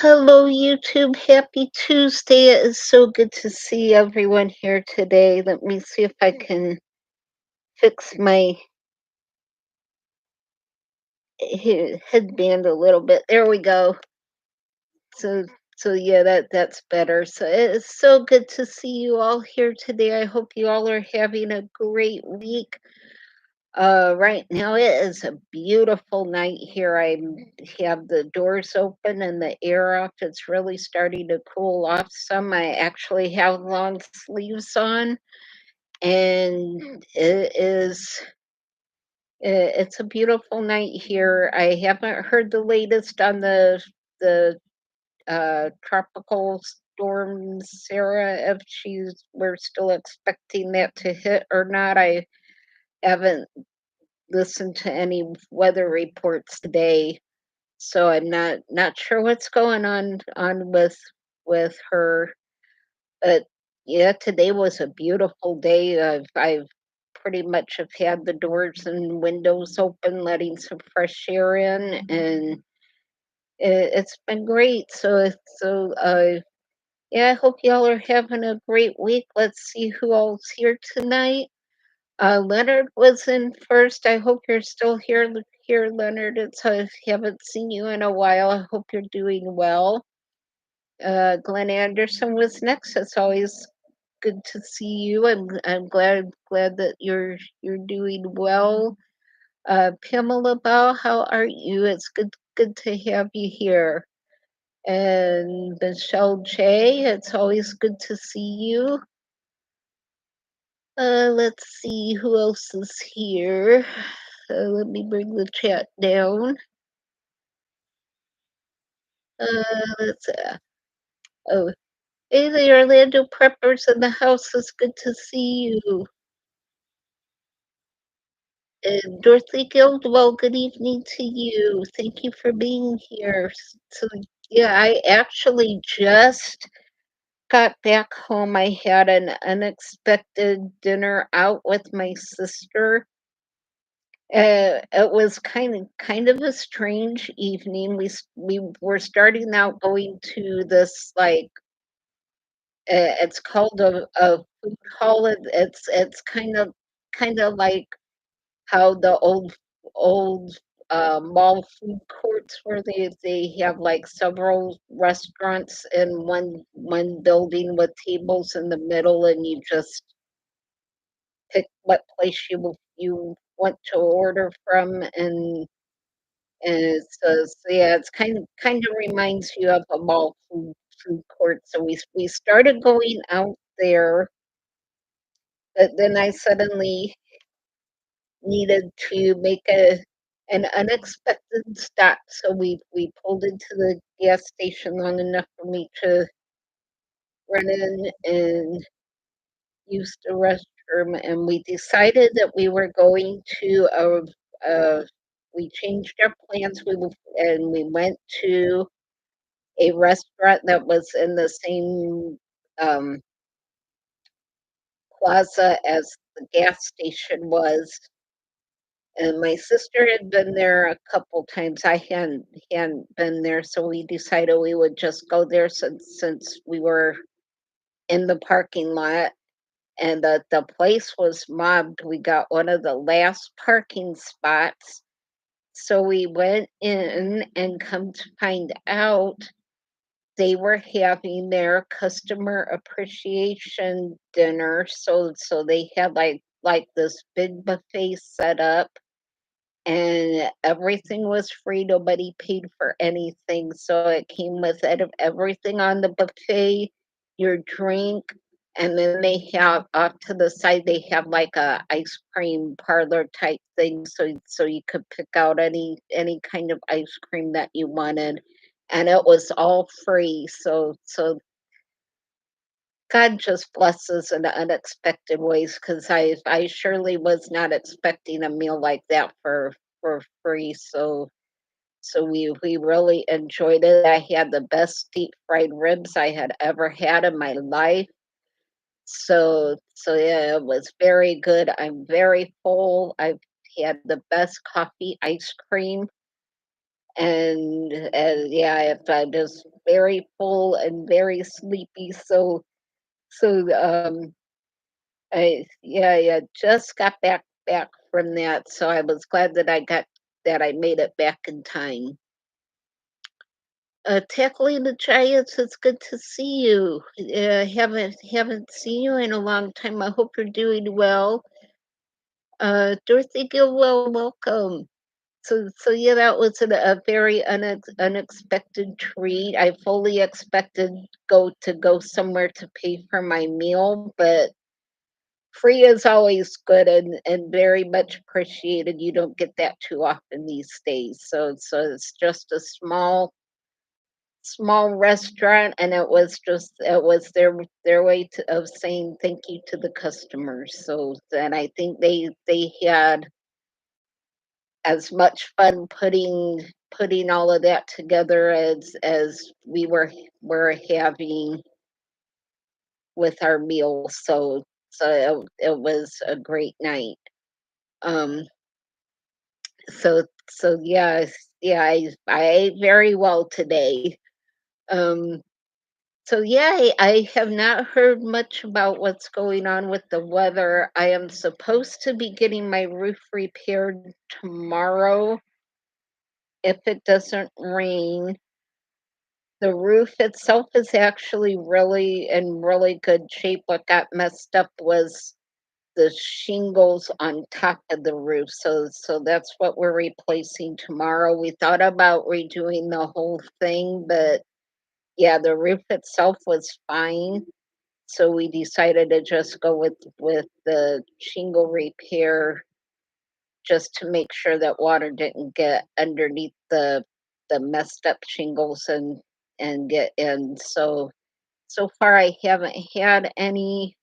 Hello, YouTube. Happy Tuesday. It is so good to see everyone here today. Let me see if I can fix my headband a little bit. There we go. So, so yeah, that's better. So it is so good to see you all here today. I hope you all are having a great week. Right now it is a beautiful night here. I have the doors open and the air up. It's really starting to cool off some. I actually have long sleeves on, and it's a beautiful night here. I haven't heard the latest on the tropical storm Sarah, if she's we're still expecting that to hit or not. I haven't listened to any weather reports today, so I'm not sure what's going on with her. But yeah, today was a beautiful day. I've pretty much have had the doors and windows open, letting some fresh air in, and it's been great. So yeah, I hope y'all are having a great week. Let's see who all's here tonight. Leonard was in first. I hope you're still here, Leonard. I haven't seen you in a while. I hope you're doing well. Glenn Anderson was next. It's always good to see you. I'm glad that you're doing well. Pamela Bao, how are you? It's good to have you here. And Michelle J, it's always good to see you. Let's see who else is here. Let me bring the chat down. Let's oh, hey the Orlando Preppers in the house. It's good to see you. And Dorothy Guild, well, good evening to you. Thank you for being here. So, yeah, I actually just got back home. I had an unexpected dinner out with my sister. It was kind of a strange evening. We were starting out going to this like it's called a food hall. It's kind of like how the old mall food courts where they have like several restaurants in one building with tables in the middle, and you just pick what place you want to order from, and yeah, it's kind of reminds you of a mall food court. So we started going out there, but then I suddenly needed to make an unexpected stop. So we pulled into the gas station long enough for me to run in and use the restroom, and we decided that we were going to we changed our plans. We went to a restaurant that was in the same, um, plaza as the gas station was, and my sister had been there a couple times. I hadn't been there, so we decided we would just go there since we were in the parking lot, and the place was mobbed. We got one of the last parking spots, so we went in, and come to find out they were having their customer appreciation dinner, so they had like this big buffet set up, and everything was free. Nobody paid for anything, so it came with everything on the buffet, your drink, and then they have off to the side they have like a ice cream parlor type thing, so you could pick out any kind of ice cream that you wanted, and it was all free. So God just blesses in unexpected ways, because I surely was not expecting a meal like that for free. So we really enjoyed it. I had the best deep fried ribs I had ever had in my life. So yeah, it was very good. I'm very full. I've had the best coffee ice cream, and yeah, if I just very full and very sleepy. So I just got back from that, so I was glad that I made it back in time. Tackling the Giants, it's good to see you. Haven't seen you in a long time. I hope you're doing well. Dorothy Gilwell, welcome. So yeah, that was a very unexpected treat. I fully expected go somewhere to pay for my meal, but free is always good and very much appreciated. You don't get that too often these days. So it's just a small restaurant, and it was their way of saying thank you to the customers. So then I think they had as much fun putting all of that together as we were having with our meal. So it was a great night. Um, so yeah, I ate very well today. Um, so yeah, I have not heard much about what's going on with the weather. I am supposed to be getting my roof repaired tomorrow if it doesn't rain. The roof itself is actually really in really good shape. What got messed up was the shingles on top of the roof. So that's what we're replacing tomorrow. We thought about redoing the whole thing, but yeah, the roof itself was fine. So we decided to just go with the shingle repair just to make sure that water didn't get underneath the messed up shingles and get in. So far I haven't had any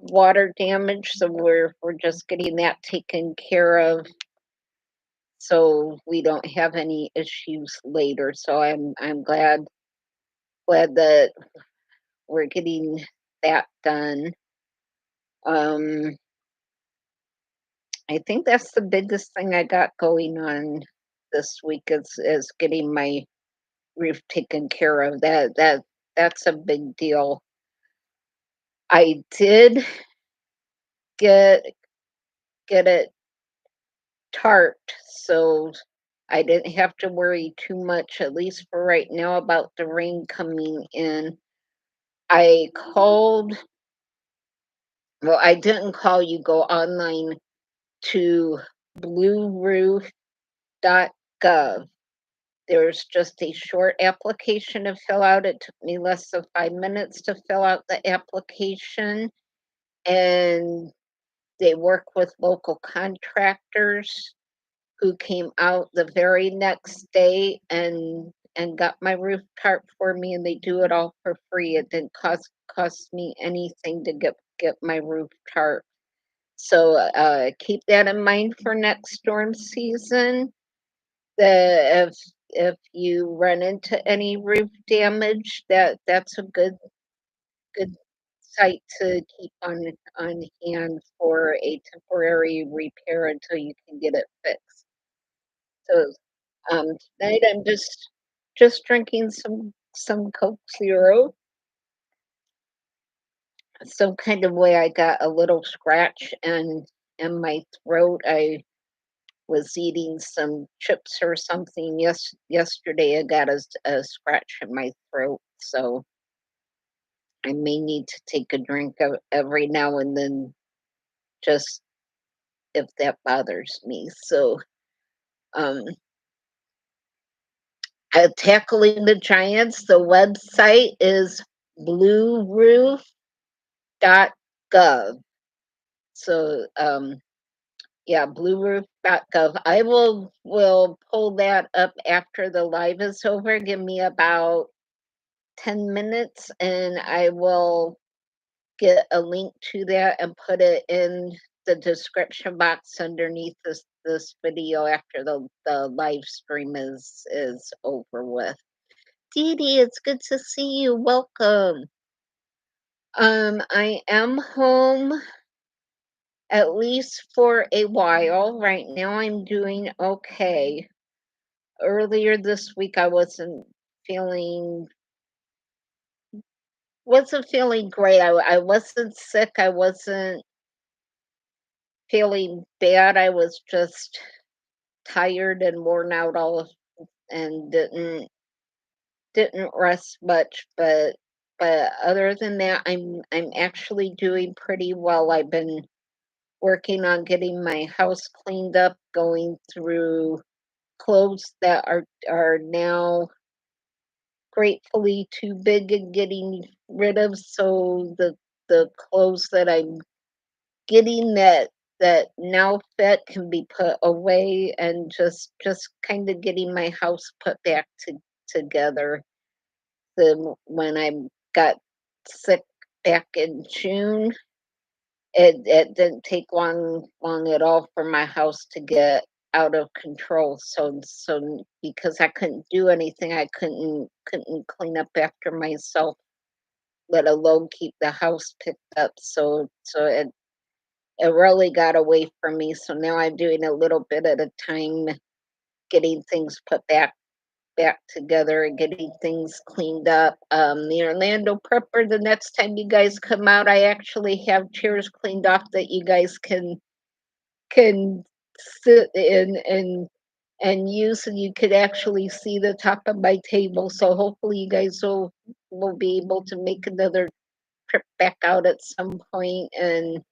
water damage, so we're just getting that taken care of so we don't have any issues later. So I'm glad that we're getting that done. Um I think that's the biggest thing I got going on this week is getting my roof taken care of. That's a big deal. I did get get it tarped, so I didn't have to worry too much, at least for right now, about the rain coming in. I called, well, I didn't call, you go online to blueroof.gov. There's just a short application to fill out. It took me less than 5 minutes to fill out the application, and they work with local contractors who came out the very next day and got my roof tarp for me, and they do it all for free. It didn't cost me anything to get my roof tarp. So keep that in mind for next storm season. The if you run into any roof damage, that's a good site to keep on hand for a temporary repair until you can get it fixed. So tonight I'm just drinking some Coke Zero. Some kind of way I got a little scratch in my throat. I was eating some chips or something yesterday. I got a scratch in my throat, so I may need to take a drink every now and then, just if that bothers me. So, um, tackling the giants. The website is blueroof.gov. So, yeah, blueroof.gov. I will pull that up after the live is over. Give me about 10 minutes and I will get a link to that and put it in the description box underneath this video after the live stream is over with. Dee Dee, it's good to see you. Welcome. I am home at least for a while. Right now I'm doing okay. Earlier this week I wasn't feeling wasn't feeling great. I wasn't sick, I wasn't feeling bad, I was just tired and worn out all and didn't rest much, but other than that, I'm actually doing pretty well. I've been working on getting my house cleaned up, going through clothes that are now gratefully too big and getting rid of, so the clothes that I'm getting that now fit can be put away and just kinda getting my house put back together. When I got sick back in June, it didn't take long at all for my house to get out of control. So because I couldn't do anything, I couldn't clean up after myself, let alone keep the house picked up. So it really got away from me. So now I'm doing a little bit at a time, getting things put back together and getting things cleaned up. The Orlando Prepper, the next time you guys come out, I actually have chairs cleaned off that you guys can sit in and use, and you could actually see the top of my table. So hopefully you guys will be able to make another trip back out at some point and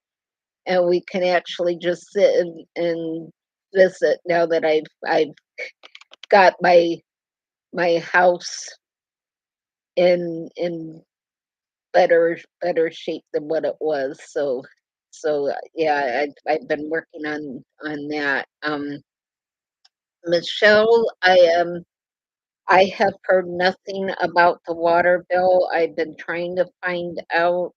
we can actually just sit and visit now that I've got my house in better shape than what it was. So yeah, I've been working on that. Michelle, I have heard nothing about the water bill. I've been trying to find out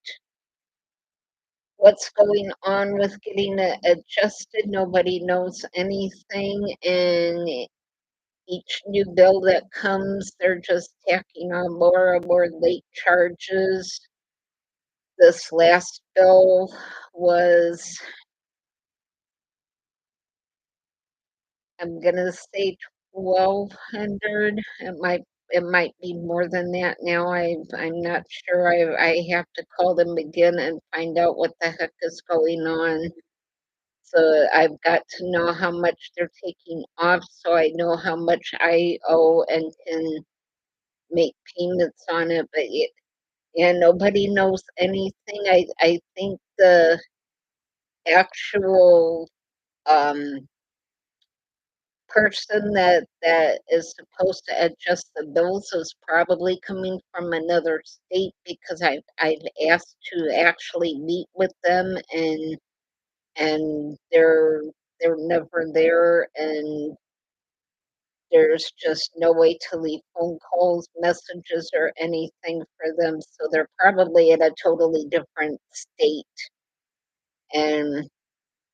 what's going on with getting it adjusted. Nobody knows anything, and each new bill that comes, they're just tacking on more and more late charges. This last bill was, I'm gonna say 1,200. It might be more than that now. I'm not sure. I have to call them again and find out what the heck is going on. So I've got to know how much they're taking off so I know how much I owe and can make payments on it. But yeah, nobody knows anything. I think the actual um person that is supposed to adjust the bills is probably coming from another state because I've asked to actually meet with them and they're never there and there's just no way to leave phone calls, messages, or anything for them. So they're probably in a totally different state and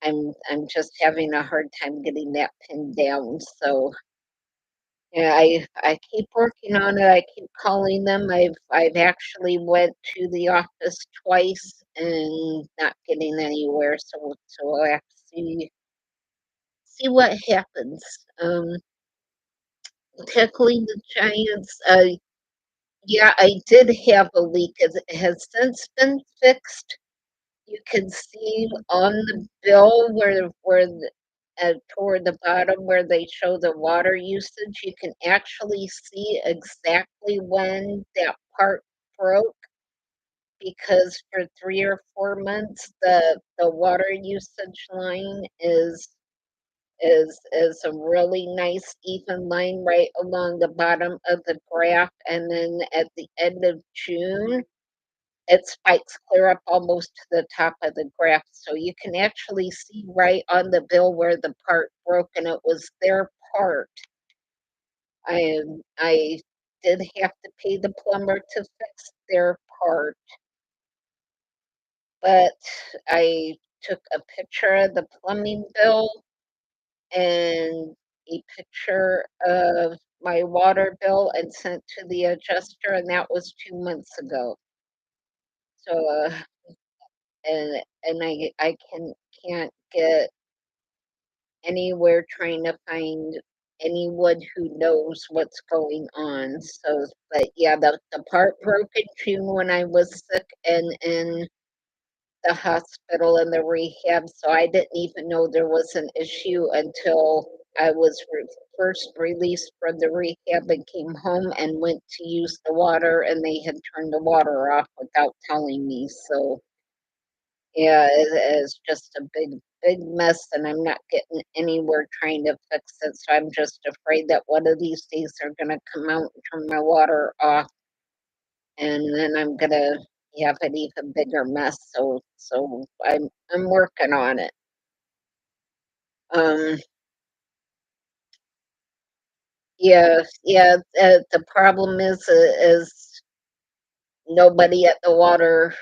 I'm just having a hard time getting that pinned down. So yeah, I keep working on it. I keep calling them. I've actually went to the office twice and not getting anywhere. So I'll have to see what happens. Tackling the Giants. Yeah, I did have a leak. It has since been fixed. You can see on the bill toward the bottom where they show the water usage, you can actually see exactly when that part broke because for 3 or 4 months, the water usage line is a really nice even line right along the bottom of the graph, and then at the end of June, it spikes clear up almost to the top of the graph, so you can actually see right on the bill where the part broke, and it was their part. I did have to pay the plumber to fix their part, but I took a picture of the plumbing bill and a picture of my water bill and sent to the adjuster, and that was 2 months ago. So, and I can't get anywhere trying to find anyone who knows what's going on. So, but yeah, the part broke in June when I was sick and in the hospital and the rehab, so I didn't even know there was an issue until I was first released from the rehab and came home and went to use the water, and they had turned the water off without telling me. So yeah, it's just a big mess, and I'm not getting anywhere trying to fix it. So I'm just afraid that one of these days they're gonna come out and turn my water off, and then I'm gonna have an even bigger mess. So I'm working on it. Um, yeah, yeah. The problem is nobody at the water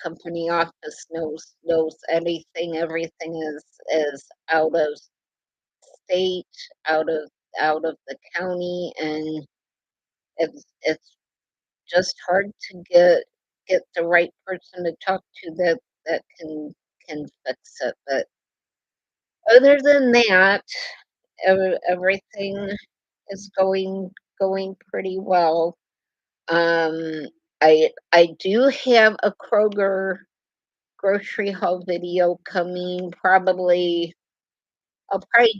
company office knows anything. Everything is out of state, out of out of the county, and it's just hard to get the right person to talk to that can fix it. But other than that, everything is going pretty well. Um, I do have a Kroger grocery haul video coming. I'll probably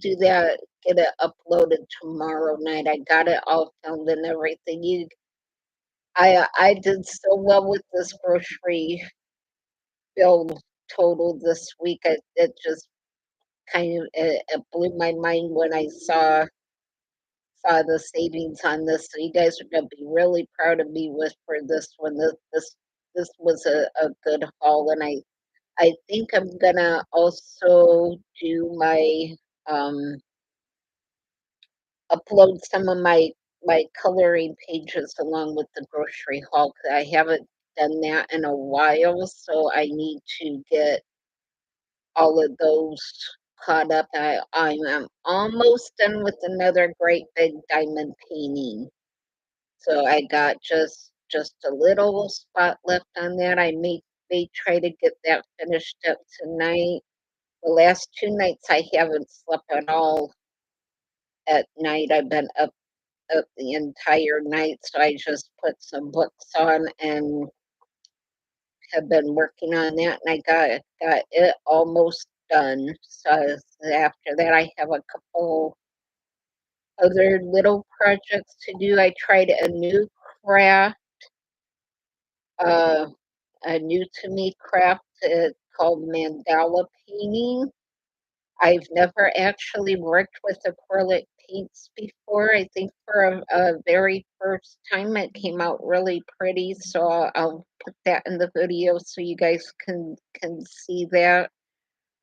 do that. Get it uploaded tomorrow night. I got it all filmed and everything. I did so well with this grocery bill total this week. It just it blew my mind when I saw the savings on this. So you guys are gonna be really proud of me with for this one. This was a good haul, and I think I'm gonna also do my um upload some of my coloring pages along with the grocery haul 'cause I haven't done that in a while, so I need to get all of those caught up. I'm almost done with another great big diamond painting. So I got just a little spot left on that. I may try to get that finished up tonight. The last 2 nights I haven't slept at all at night. I've been up the entire night, so I just put some books on and have been working on that, and I got it almost done. So after that, I have a couple other little projects to do. I tried a new craft, uh, a new to me craft called mandala painting. I've never actually worked with acrylic paints before. I think for a very first time it came out really pretty, so I'll put that in the video so you guys can see that.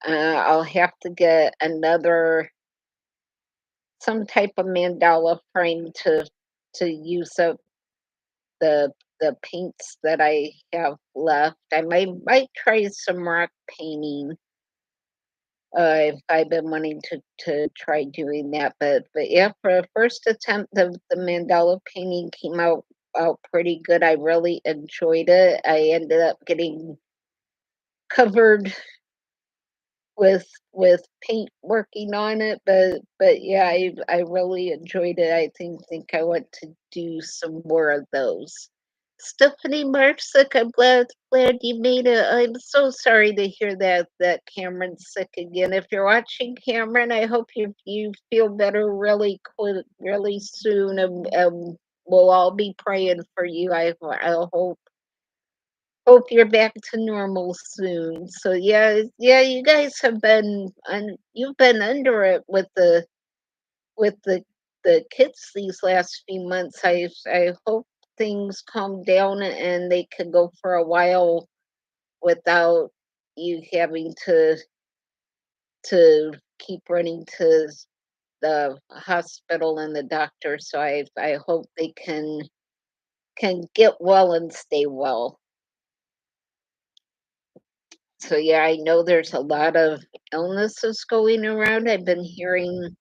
I'll have to get another some type of mandala frame to use up the paints that I have left. I might try some rock painting. I've been wanting to try doing that, but yeah, for a first attempt, the mandala painting came out pretty good. I really enjoyed it. I ended up getting covered with paint working on it, but yeah, I really enjoyed it. I think I want to do some more of those. Stephanie Marksick, I'm glad you made it. I'm so sorry to hear that Cameron's sick again. If you're watching Cameron, I hope you feel better really quick, really soon, and we'll all be praying for you. I hope you're back to normal soon. So yeah, you guys have you've been under it with the kids these last few months. I hope things calm down and they can go for a while without you having to keep running to the hospital and the doctor. So I hope they can get well and stay well. So yeah, I know there's a lot of illnesses going around. I've been hearing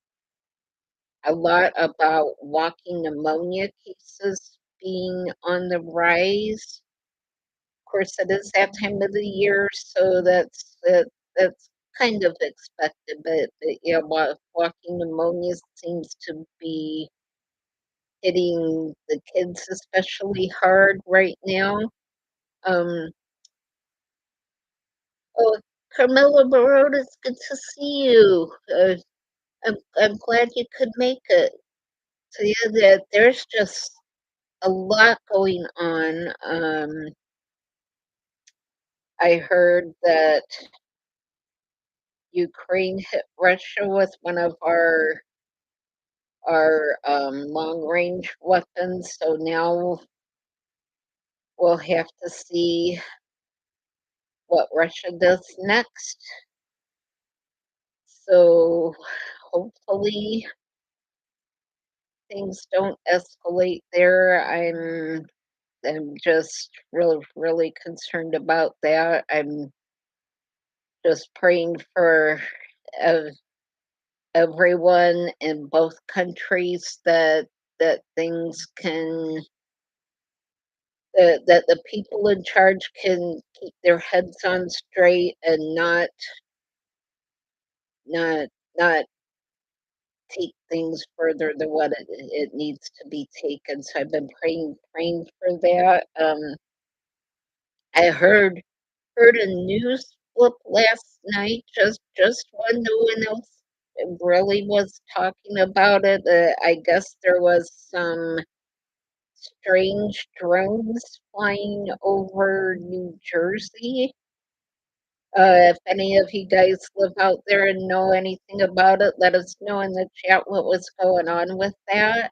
a lot about walking pneumonia cases being on the rise. Of course, it is that time of the year, so that's kind of expected, but yeah, walking pneumonia seems to be hitting the kids especially hard right now. Um, oh, Carmela Barone, it's good to see you. I'm glad you could make it. So yeah, there's just a lot going on. I heard that Ukraine hit Russia with one of our long range weapons. So now we'll have to see what Russia does next. So hopefully things don't escalate there. I'm just really concerned about that. I'm just praying for ev- everyone in both countries that things can that the people in charge can keep their heads on straight and not not take things further than what it needs to be taken. So I've been praying for that. I heard a news flip last night, just when no one else really was talking about it. I guess there was some strange drones flying over New Jersey. If any of you guys live out there and know anything about it, let us know in the chat what was going on with that.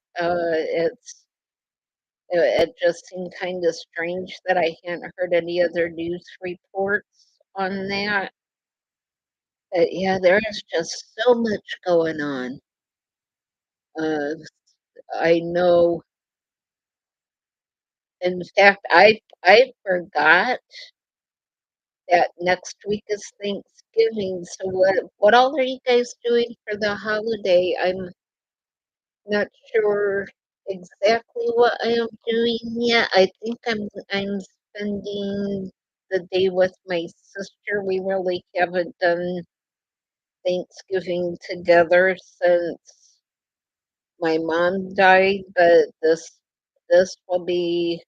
It just seemed kind of strange that I hadn't heard any other news reports on that. But yeah, there is just so much going on. Uh, I know. In fact, I forgot that next week is Thanksgiving. So what all are you guys doing for the holiday? I'm not sure exactly what I am doing yet. I think I'm spending the day with my sister. We really haven't done Thanksgiving together since my mom died, but this will be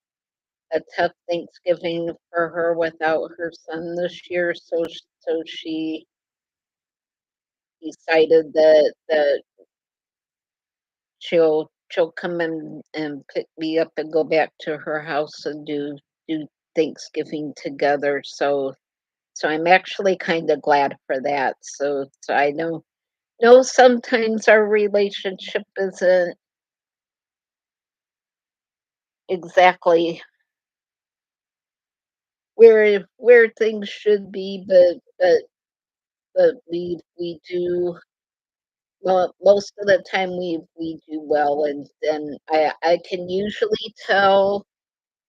a tough Thanksgiving for her without her son this year. So she decided that she'll come and pick me up and go back to her house and do Thanksgiving together. So I'm actually kind of glad for that. So I know sometimes our relationship isn't exactly where things should be, but we do well most of the time we do well, and I can usually tell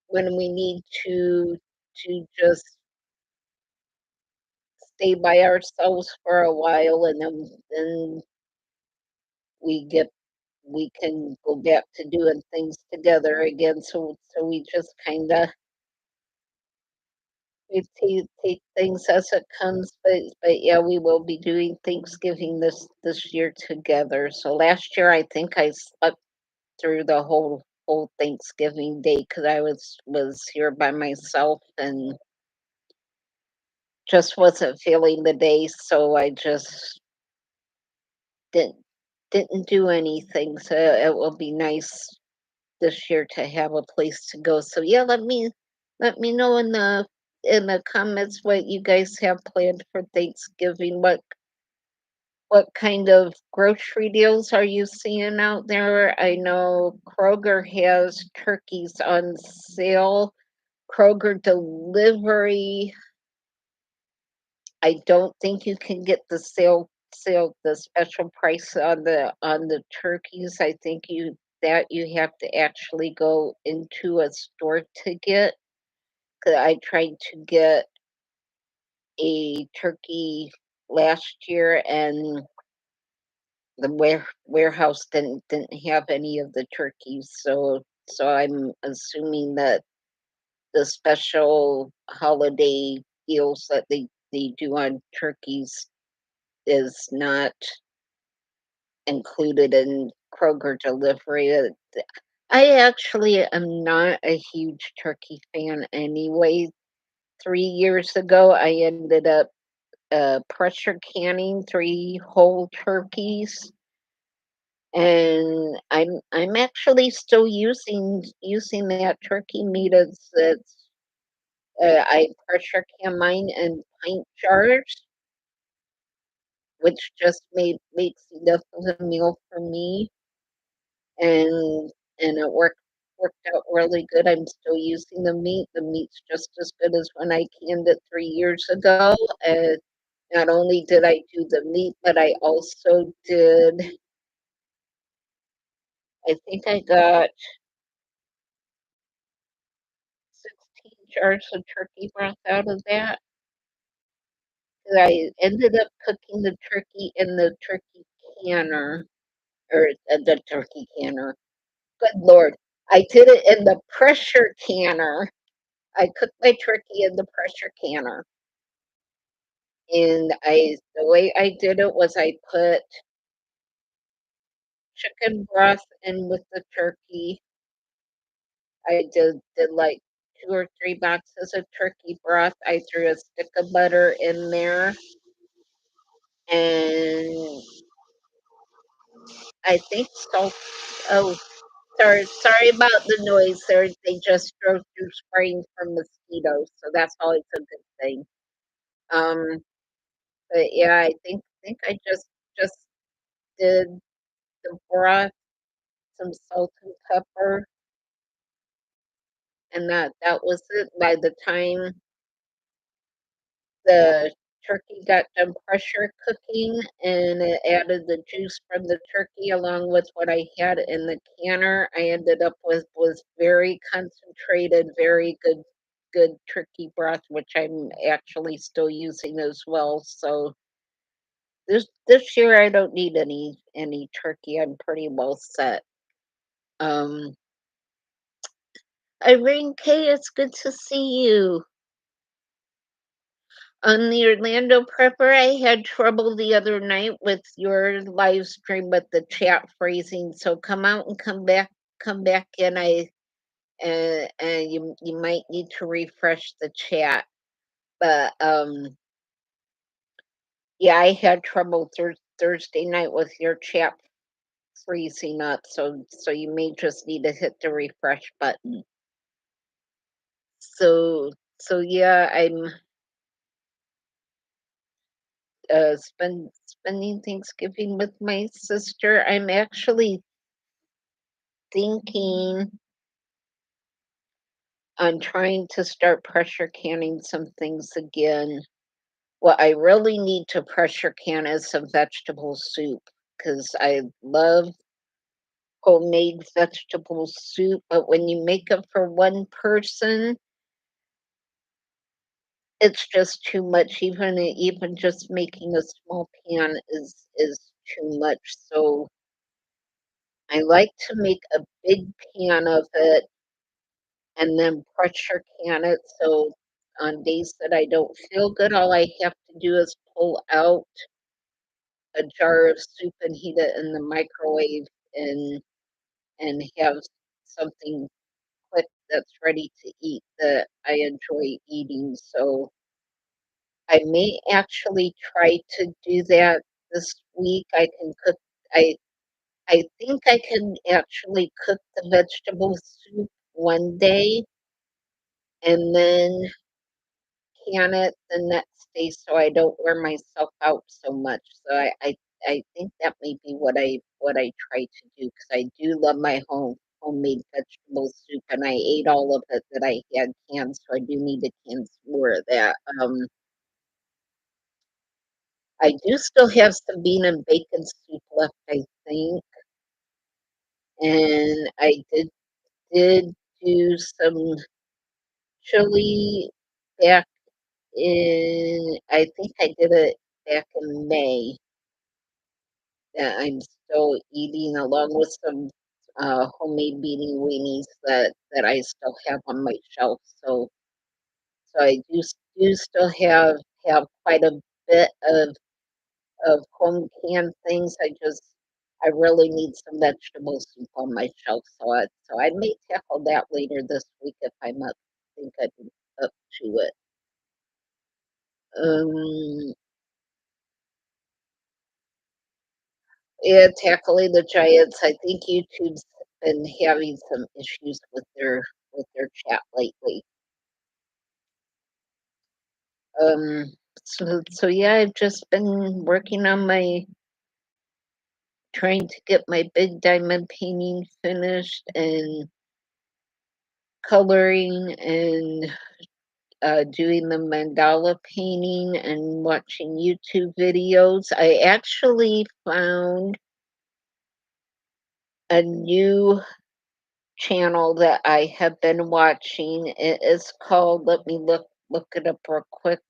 when we need to just stay by ourselves for a while, and then we get we can go back to doing things together again. So we just kind of we take things as it comes, but yeah, we will be doing Thanksgiving this year together. So last year, I think I slept through the whole Thanksgiving day because I was here by myself and just wasn't feeling the day, so I just didn't didn't do anything. So it will be nice this year to have a place to go. So yeah, let me know in the comments what you guys have planned for Thanksgiving. What kind of grocery deals are you seeing out there? I know Kroger has turkeys on sale. Kroger delivery, I don't think you can get the special price on the turkeys. I think you have to actually go into a store to get. 'Cause I tried to get a turkey last year and the warehouse didn't have any of the turkeys. So I'm assuming that the special holiday deals that they do on turkeys is not included in Kroger delivery. I actually am not a huge turkey fan anyway. 3 years ago, I ended up pressure canning 3 whole turkeys, and I'm actually still using that turkey meat as it's I pressure can mine in pint jars, which just makes enough of a meal for me, and it worked out really good. I'm still using the meat. The meat's just as good as when I canned it 3 years ago. And not only did I do the meat, but I also did. I think I got 16 jars of turkey broth out of that. I ended up cooking the turkey in the turkey canner, or the turkey canner. Good Lord. I did it in the pressure canner. I cooked my turkey in the pressure canner. And the way I did it was I put chicken broth in with the turkey. I did like 2 or 3 boxes of turkey broth. I threw a stick of butter in there, and I think salt. Oh, sorry about the noise there. They just drove through spraying for mosquitoes, so that's always a good thing. Um, but yeah, I think I just did the broth, some salt and pepper, and that was it. By the time the turkey got done pressure cooking, and it added the juice from the turkey along with what I had in the canner, I ended up with was very concentrated, very good turkey broth, which I'm actually still using as well. So this year I don't need any turkey. I'm pretty well set. Um, Irene K, it's good to see you. On the Orlando Prepper, I had trouble the other night with your live stream with the chat phrasing. So come out and come back in. And you might need to refresh the chat. But yeah, I had trouble Thursday night with your chat freezing up. So you may just need to hit the refresh button. So yeah, I'm spending Thanksgiving with my sister. I'm actually thinking on trying to start pressure canning some things again. What I really need to pressure can is some vegetable soup because I love homemade vegetable soup. But when you make it for one person, it's just too much. Even just making a small pan is too much. So I like to make a big pan of it and then pressure can it. So on days that I don't feel good, all I have to do is pull out a jar of soup and heat it in the microwave and have something quick that's ready to eat that I enjoy eating. So I may actually try to do that this week. I I think I can actually cook the vegetable soup one day and then can it the next day so I don't wear myself out so much. So I think that may be what I try to do because I do love my homemade vegetable soup, and I ate all of it that I had canned, so I do need to can some more of that. I do still have some bean and bacon soup left, I think, and I did do some chili back in I think I did it back in May that I'm still eating along with some, homemade beanie weenies that I still have on my shelf, so I do still have quite a bit of home canned things. I really need some vegetable soup on my shelf, so I may tackle that later this week if I'm up think I'm up to it. Um, yeah, tackling the giants. I think YouTube's been having some issues with their chat lately. So yeah, I've just been working on my trying to get my big diamond painting finished and coloring and doing the mandala painting and watching YouTube videos. I actually found a new channel that I have been watching. It is called, let me look it up real quick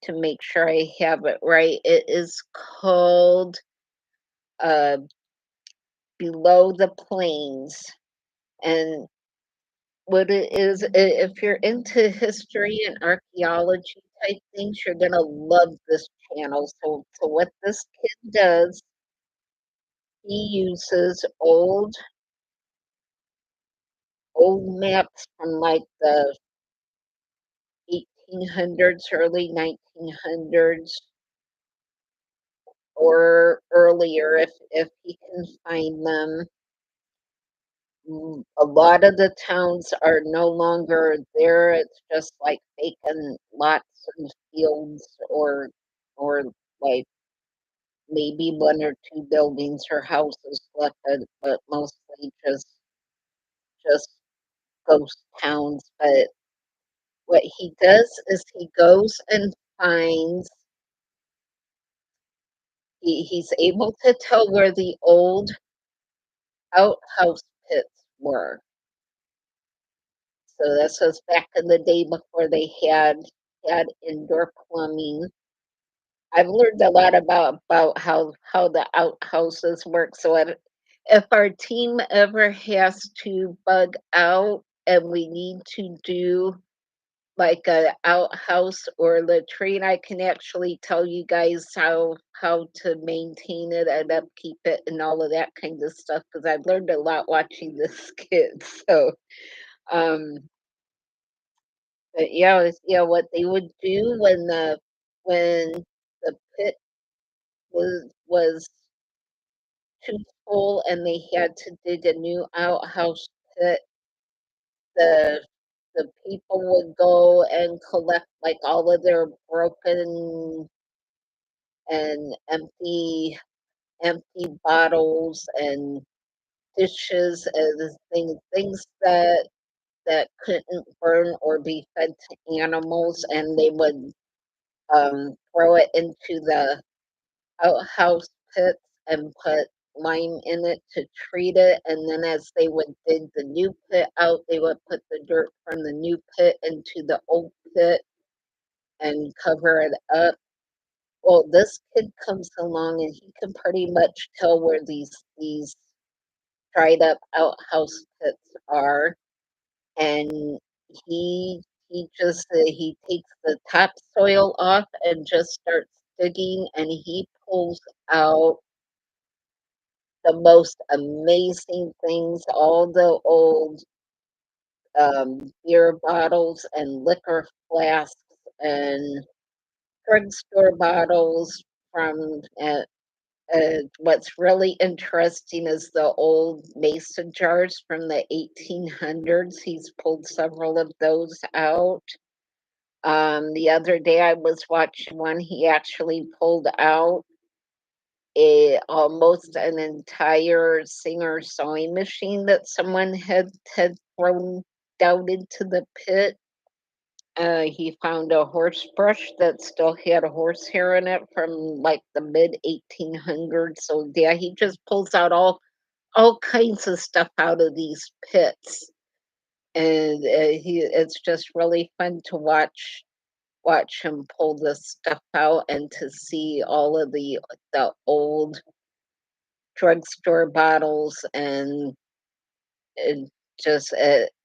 to make sure I have it right. It is called uh, Below the Plains. And what it is, if you're into history and archaeology type things, you're gonna love this channel. So what this kid does, he uses old maps from like the 1800s, early 1900s, or earlier if he can find them. A lot of the towns are no longer there. It's just like vacant lots and fields or like maybe one or two buildings or houses left, but mostly just ghost towns. But what he does is he goes and finds he's able to tell where the old outhouse pits were. So this was back in the day before they had indoor plumbing. I've learned a lot about how the outhouses work. So if our team ever has to bug out and we need to do like a outhouse or latrine, I can actually tell you guys how to maintain it and upkeep it and all of that kind of stuff because I've learned a lot watching this kid. So um but yeah, what they would do when the pit was too full and they had to dig a new outhouse pit, the the people would go and collect like all of their broken and empty bottles and dishes and things that couldn't burn or be fed to animals, and they would throw it into the outhouse pits and put lime in it to treat it, and then as they would dig the new pit out, they would put the dirt from the new pit into the old pit and cover it up. Well, this kid comes along and he can pretty much tell where these dried up outhouse pits are, and he takes the topsoil off and just starts digging, and he pulls out the most amazing things, all the old beer bottles and liquor flasks and drugstore bottles from what's really interesting is the old mason jars from the 1800s. He's pulled several of those out. The other day I was watching one he actually pulled out almost an entire Singer sewing machine that someone had thrown down into the pit. He found a horse brush that still had horsehair in it from like the mid 1800s. So yeah, he just pulls out all kinds of stuff out of these pits, and he it's just really fun to watch him pull this stuff out and to see all of the old drugstore bottles and just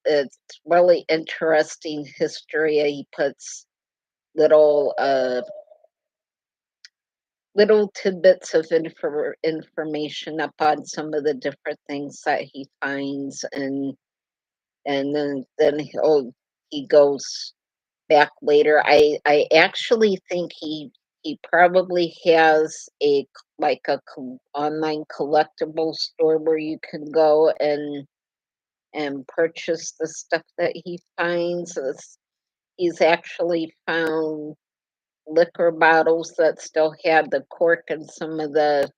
it's really interesting history. He puts little little tidbits of information up on some of the different things that he finds, and then he goes back later. I actually think he probably has like online collectible store where you can go and purchase the stuff that he finds. He's actually found liquor bottles that still had the cork and some of the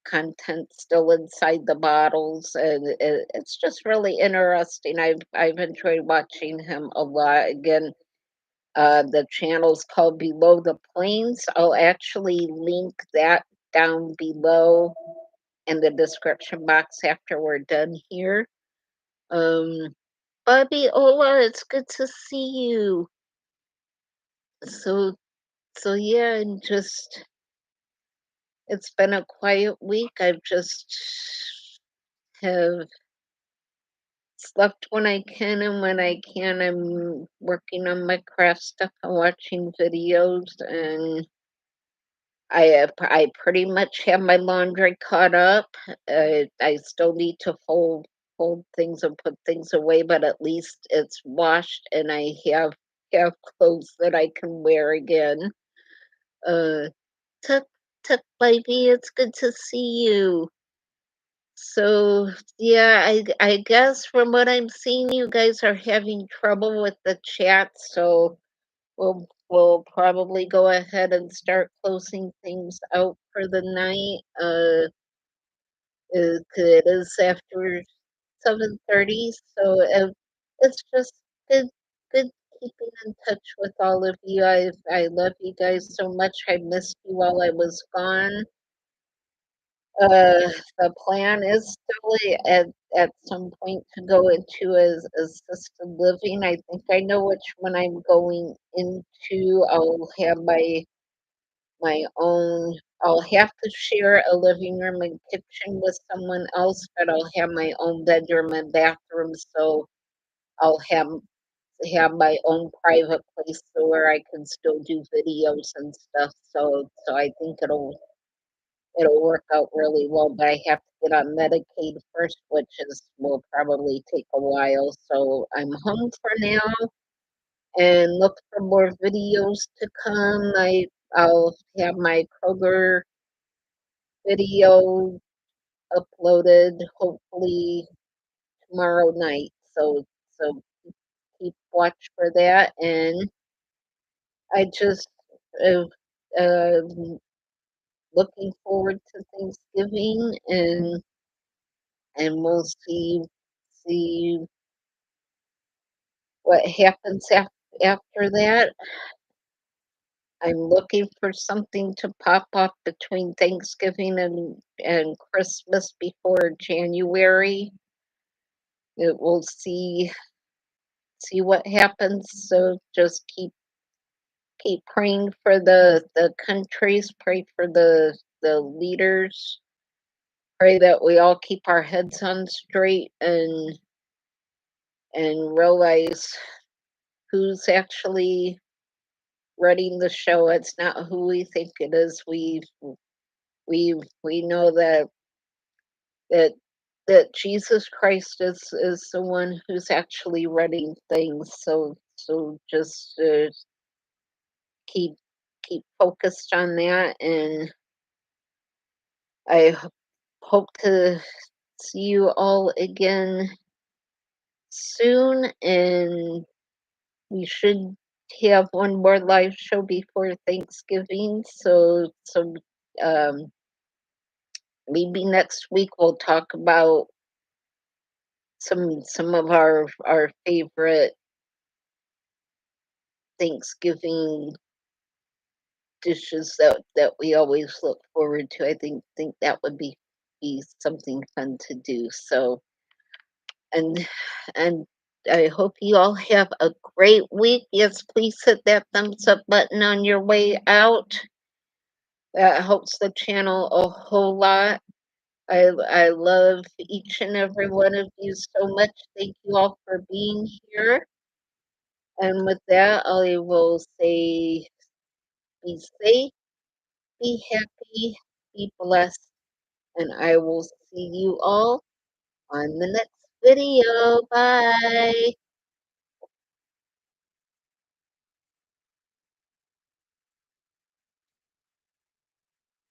content still inside the bottles, and it's just really interesting. I've enjoyed watching him a lot. Again, the channel's called Below the Plains. I'll actually link that down below in the description box after we're done here. Um, Bobby Ola, it's good to see you. So so yeah, and just it's been a quiet week. I've just have slept when I can, and when I can, I'm working on my craft stuff and watching videos. And I pretty much have my laundry caught up. I still need to fold things and put things away, but at least it's washed, and I have clothes that I can wear again. Uh, Tuck Tuck baby, it's good to see you. So, yeah, I guess from what I'm seeing, you guys are having trouble with the chat, so we'll probably go ahead and start closing things out for the night. It is after 7:30, so it's just good good keeping in touch with all of you. I love you guys so much. I missed you while I was gone. The plan is still at some point to go into as assisted living. I think I know which one I'm going into. My own. I'll have to share a living room and kitchen with someone else, but I'll have my own bedroom and bathroom, so I'll have my own private place so where I can still do videos and stuff. So I think it'll work out really well, but I have to get on Medicaid first, which is will probably take a while. So I'm home for now and look for more videos to come. I'll have my Kroger video uploaded hopefully tomorrow night. So keep watch for that, and I just uh, uh, looking forward to Thanksgiving, and we'll see what happens after that. I'm looking for something to pop up between Thanksgiving and Christmas before January. We'll see what happens. So just keep praying for the countries, pray for the leaders, pray that we all keep our heads on straight and realize who's actually running the show. It's not who we think it is. We know that that Jesus Christ is the one who's actually running things. So just keep keep focused on that, and I hope to see you all again soon. And we should have one more live show before Thanksgiving. So um, maybe next week we'll talk about some of our favorite Thanksgiving dishes that we always look forward to. I think that would be something fun to do. So and and I hope you all have a great week. Yes, please hit that thumbs up button on your way out. That helps the channel a whole lot. I love each and every one of you so much. Thank you all for being here. And with that, I will say be safe be happy, be blessed, and I will see you all on the next video. Bye.